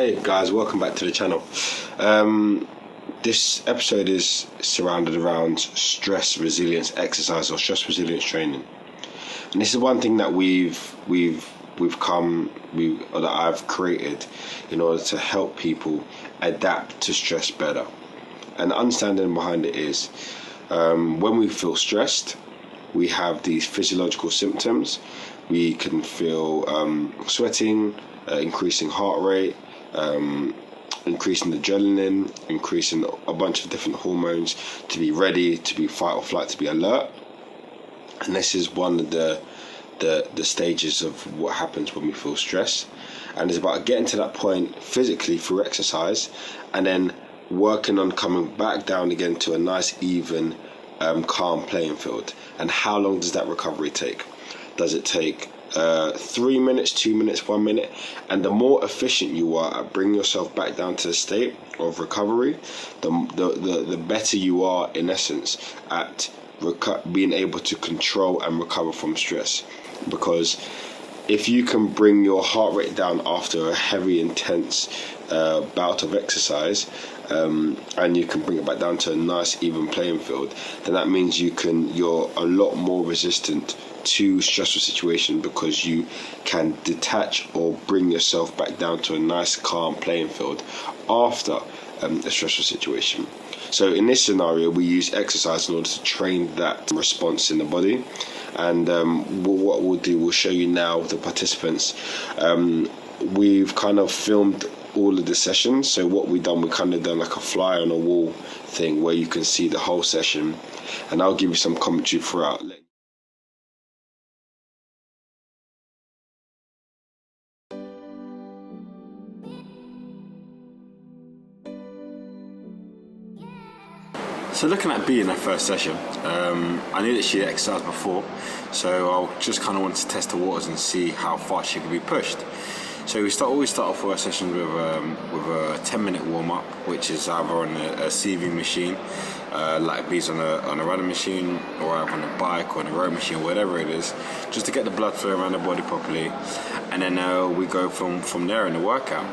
Hey guys, welcome back to the channel. This episode is surrounded around stress resilience exercise or stress resilience training, and this is one thing that I've created in order to help people adapt to stress better. And the understanding behind it is when we feel stressed, we have these physiological symptoms. We can feel sweating, increasing heart rate, increasing adrenaline, increasing a bunch of different hormones to be ready, to be fight or flight, to be alert. And this is one of the stages of what happens when we feel stress. And it's about getting to that point physically through exercise, and then working on coming back down again to a nice, even, calm playing field. And how long does that recovery take? Does it take 3 minutes, 2 minutes, 1 minute? And the more efficient you are at bringing yourself back down to the state of recovery, the better you are, in essence, at being able to control and recover from stress. Because if you can bring your heart rate down after a heavy, intense bout of exercise, and you can bring it back down to a nice, even playing field, then that means you're a lot more resistant to stressful situation, because you can detach or bring yourself back down to a nice, calm playing field after a stressful situation. So in this scenario, we use exercise in order to train that response in the body. And what we'll do, we'll show you now, the participants. We've kind of filmed all of the sessions. So what we've done, we've kind of done like a fly on a wall thing where you can see the whole session, and I'll give you some commentary throughout. So looking at B in that first session, I knew that she had exercised before, so I just kind of wanted to test the waters and see how far she could be pushed. So we always start off our sessions with a 10-minute warm-up, which is either on a CV machine, like B's on a running machine, or either on a bike or on a row machine, whatever it is, just to get the blood flow around the body properly. And then we go from there in the workout.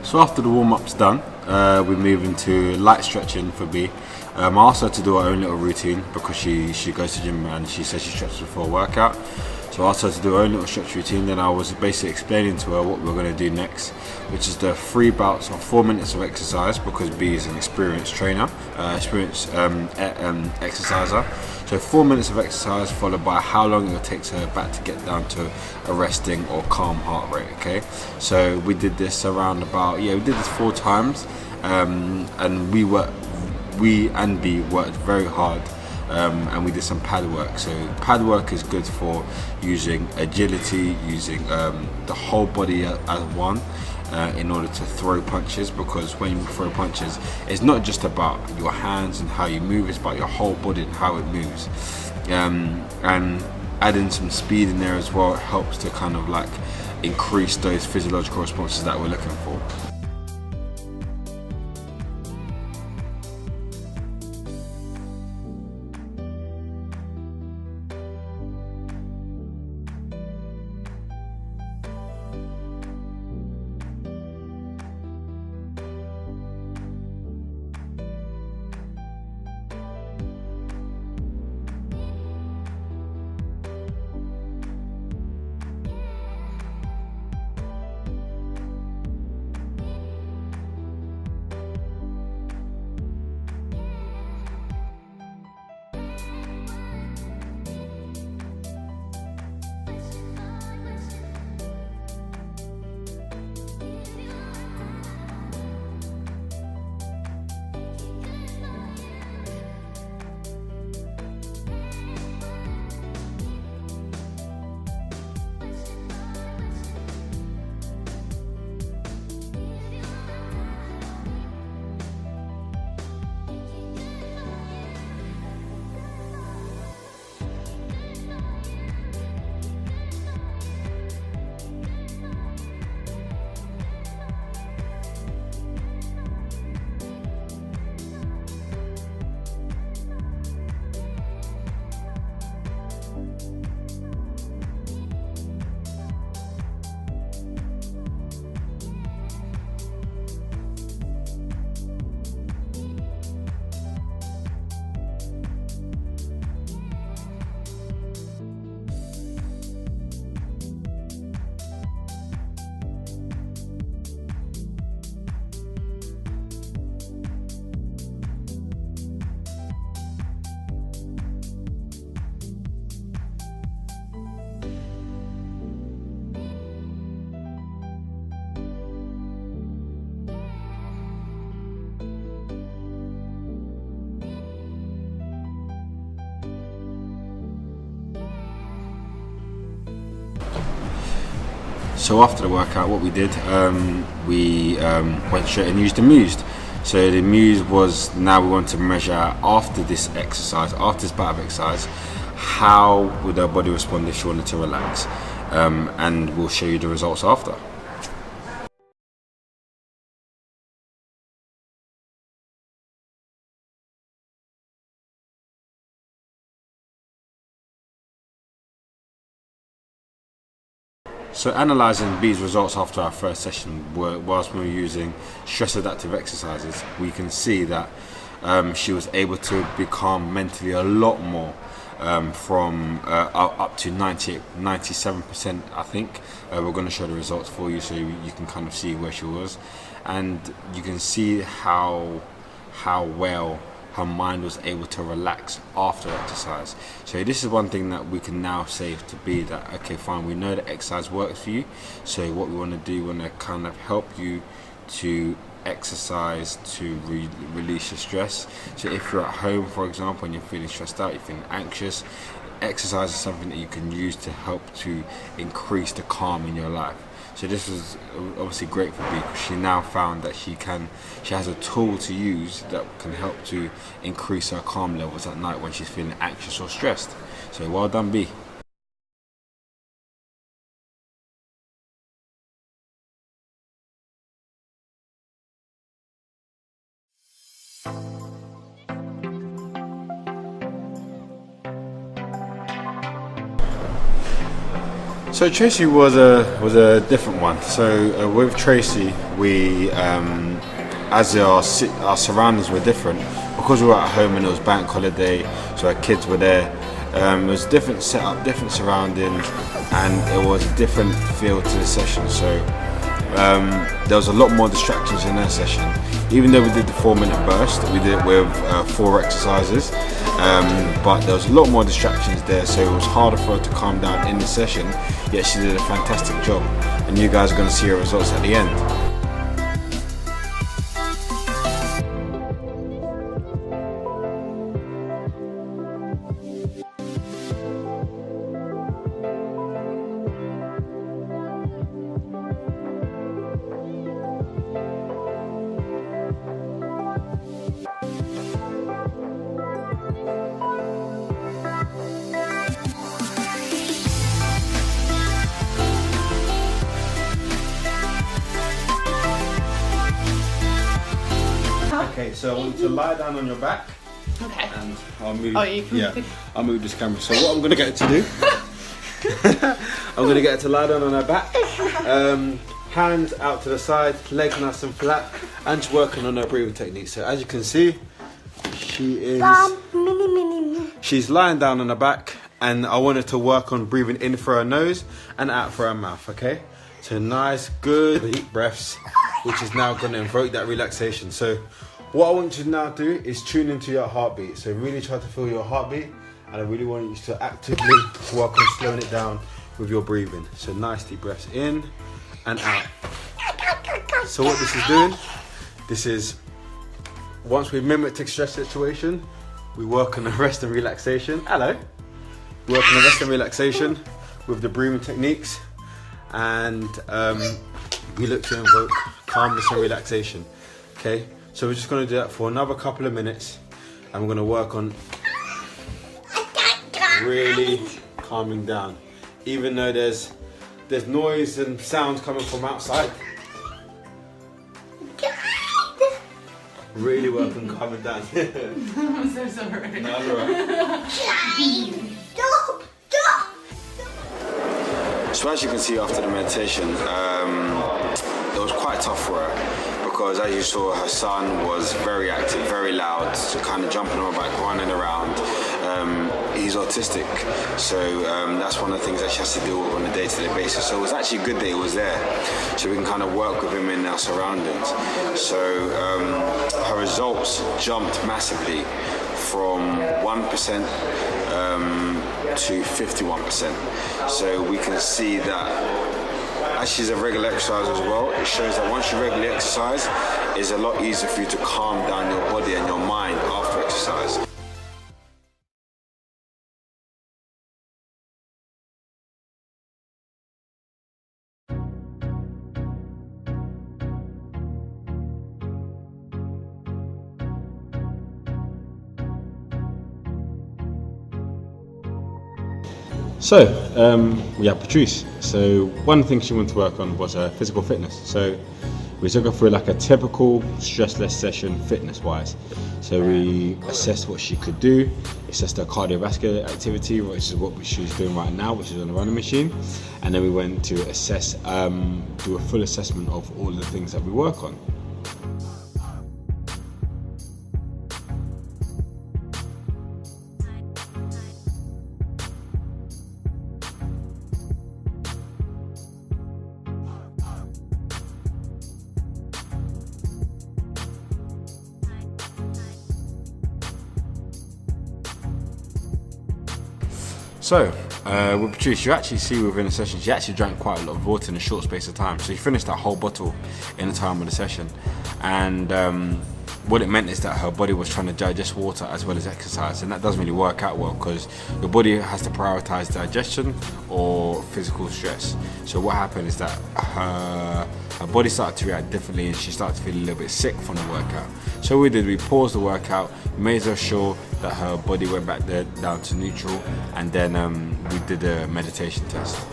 So after the warm-up's done, we move into light stretching for B. I asked her to do her own little routine because she goes to the gym and she says she stretches before a workout. So I asked her to do her own little stretch routine. Then I was basically explaining to her what we're going to do next, which is the 3 bouts of 4 minutes of exercise, because B is an experienced trainer, exerciser. So 4 minutes of exercise followed by how long it will take her back to get down to a resting or calm heart rate. Okay, so we did this around about, we did this 4 times, and we and B worked very hard. And we did some pad work. So pad work is good for using agility, using the whole body as one, in order to throw punches, because when you throw punches, it's not just about your hands and how you move, it's about your whole body and how it moves. And adding some speed in there as well helps to kind of like increase those physiological responses that we're looking for. So after the workout, what we did, we went straight and used the Muse. So the Muse was, now we want to measure after this exercise, after this bout of exercise, how would our body respond if she wanted to relax, and we'll show you the results after. So analysing B's results after our first session, whilst we were using stress adaptive exercises, we can see that she was able to become mentally a lot more, from up to 97%, I think. We're going to show the results for you so you can kind of see where she was, and you can see how well her mind was able to relax after exercise. So this is one thing that we can now say to be that, okay, fine, we know that exercise works for you, so what we want to do, we want to kind of help you to exercise to release your stress. So if you're at home, for example, and you're feeling stressed out, you're feeling anxious, exercise is something that you can use to help to increase the calm in your life. So this was obviously great for B, because she now found that she has a tool to use that can help to increase her calm levels at night when she's feeling anxious or stressed. So well done, B. So Tracy was a different one. So with Tracy, we as our surroundings were different, because we were at home and it was bank holiday, so our kids were there. It was different setup, different surroundings, and it was a different feel to the session. So there was a lot more distractions in her session. Even though we did the 4-minute burst, we did it with 4 exercises, but there was a lot more distractions there, so it was harder for her to calm down in the session, yet she did a fantastic job, and you guys are going to see her results at the end. Okay, so I want you to lie down on your back. Okay. And I'll move. Oh, you can. Yeah, I'll move this camera. So what I'm gonna get her to do, I'm gonna get her to lie down on her back. Hands out to the side, legs nice and flat, and just working on her breathing technique. So as you can see, she's lying down on her back, and I want her to work on breathing in through her nose and out through her mouth. Okay. So nice, good deep breaths, which is now going to invoke that relaxation. So what I want you to now do is tune into your heartbeat. So really try to feel your heartbeat, and I really want you to actively work on slowing it down with your breathing. So nice deep breaths in and out. So what this is doing, this is, once we've mimicked a stress situation, we work on the rest and relaxation. Hello. We work on the rest and relaxation with the breathing techniques, and we look to invoke calmness and relaxation. Okay, so we're just going to do that for another couple of minutes, and we're going to work on really calming down, even though there's noise and sounds coming from outside. Really work on calming down. I'm so sorry. No, it's alright. So as you can see after the meditation, it was quite tough for her, because as you saw, her son was very active, very loud, kind of jumping on her back, running around. He's autistic, so that's one of the things that she has to deal with on a day-to-day basis. So it was actually good that he was there, so we can kind of work with him in our surroundings. So her results jumped massively from 1% to 51%. So we can see that as she's a regular exerciser as well, it shows that once you regularly exercise, it's a lot easier for you to calm down your body and your mind after exercise. So, we have Patrice. So, one thing she wanted to work on was physical fitness. So, we took her through like a typical stressless session fitness wise. So, we assessed what she could do, assessed her cardiovascular activity, which is what she's doing right now, which is on the running machine. And then we went to assess, do a full assessment of all the things that we work on. So, with Patrice, you actually see within a session, she actually drank quite a lot of water in a short space of time. So she finished that whole bottle in the time of the session. And what it meant is that her body was trying to digest water as well as exercise. And that doesn't really work out well because your body has to prioritize digestion or physical stress. So what happened is that her body started to react differently and she started to feel a little bit sick from the workout. So what we did, we paused the workout, made sure that her body went back down to neutral, and then we did a meditation test.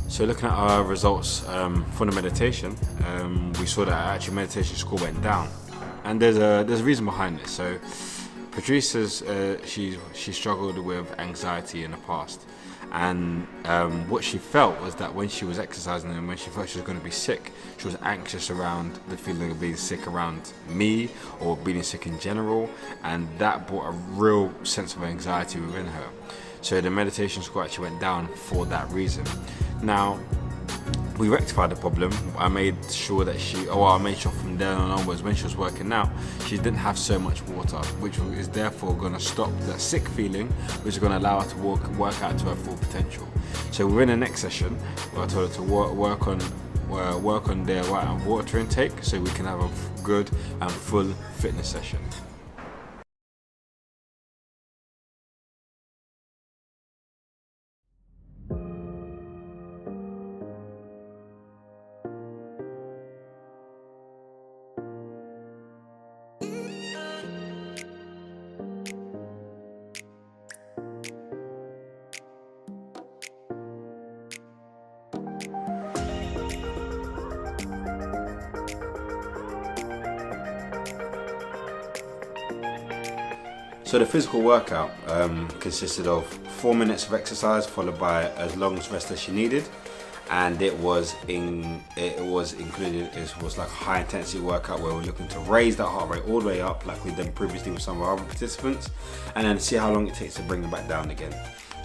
So looking at our results for the meditation, we saw that our actual meditation score went down, and there's a reason behind this. So Patrice says she struggled with anxiety in the past, and what she felt was that when she was exercising and when she felt she was going to be sick, she was anxious around the feeling of being sick around me or being sick in general, and that brought a real sense of anxiety within her. So the meditation score actually went down for that reason. Now, we rectified the problem. I made sure from there on onwards, when she was working out, she didn't have so much water, which is therefore going to stop that sick feeling, which is going to allow her to work out to her full potential. So within the next session, I told her to work on their water intake, so we can have a good and full fitness session. So the physical workout consisted of 4 minutes of exercise followed by as long as rest as she needed, and it was like a high intensity workout where we're looking to raise that heart rate all the way up like we've done previously with some of our other participants, and then see how long it takes to bring it back down again.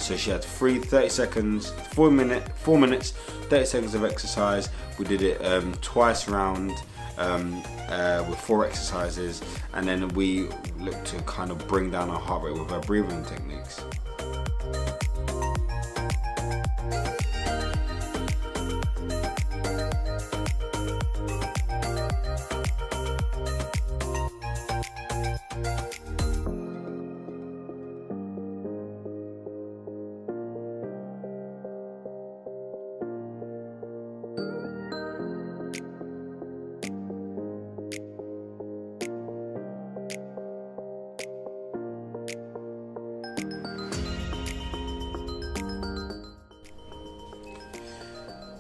So she had 4 minutes, 30 seconds of exercise. We did it twice round with 4 exercises, and then we looked to kind of bring down our heart rate with our breathing techniques.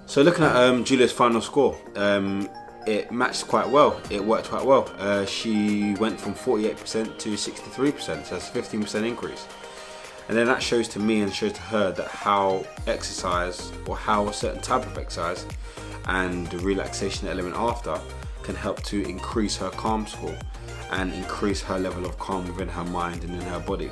So looking at Julia's final score, it matched quite well. It worked quite well. She went from 48% to 63%, so that's a 15% increase. And then that shows to me and shows to her that how exercise, or how a certain type of exercise and the relaxation element after can help to increase her calm score and increase her level of calm within her mind and in her body.